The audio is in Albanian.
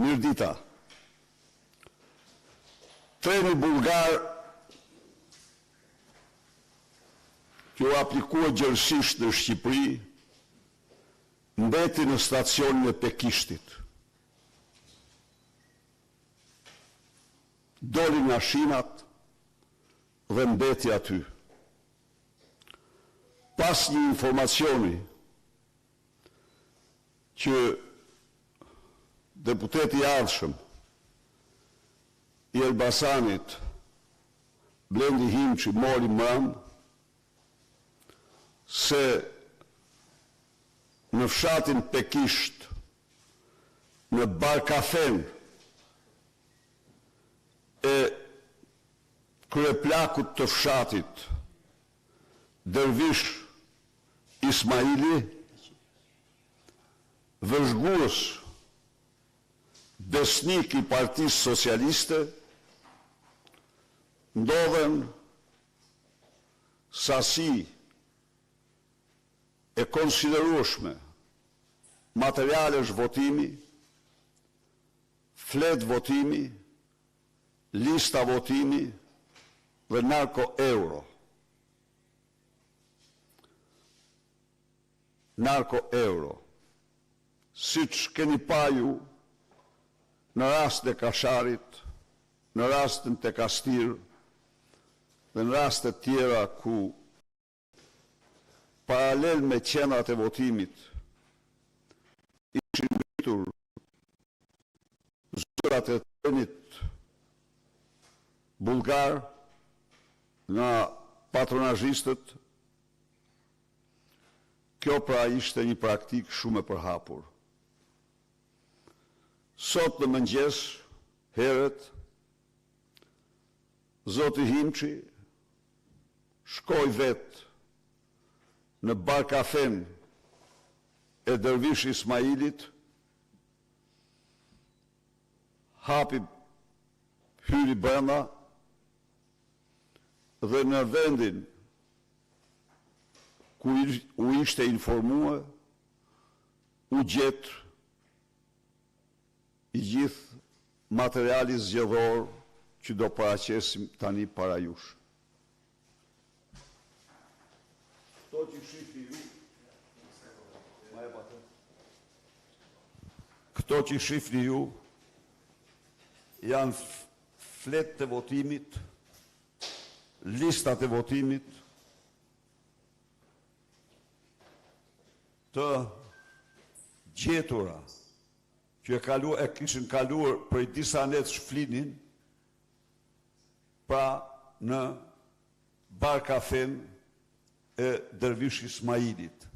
Mirdita. Treni bulgar që u aplikua gjërësisht në Shqipëri mbeti në stacionin e Pekishtit. Doli nga shinat dhe mbeti aty. Pas një informacioni që deputeti i ardhshëm i Elbasanit, Blendi Himçi, mori mram se në fshatin Pekisht, në barkafen e kryeplakut të fshatit, Dervish Ismaili, vëzhgues besnik i Partisë Socialiste, ndodhen sasi e konsiderueshme materialesh votimi, flet votimi, lista votimi dhe narko euro. Narko euro. Siç keni pa ju në rast e Kasharit, në rastin të Kastir dhe në rastet tjera ku paralel me qendrat e votimit ishin mbritur zërat e trenit bulgar nga patronazhistët. Kjo pra ishte një praktik shumë e përhapur. Sot në mëngjes, herët, Zoti Himçi shkoi vetë në barkafen e Dervish Ismailit, hyri brenda dhe në vendin ku u ishte informuar, u gjet i gjithë materiali zgjedhor që do paraqesim tani para jush. Këto që shifni ju, janë flet të votimit, listat e votimit, të gjetura që e kishin kaluar për disa net shflinin pra në barkafen e Dervish Ismailit.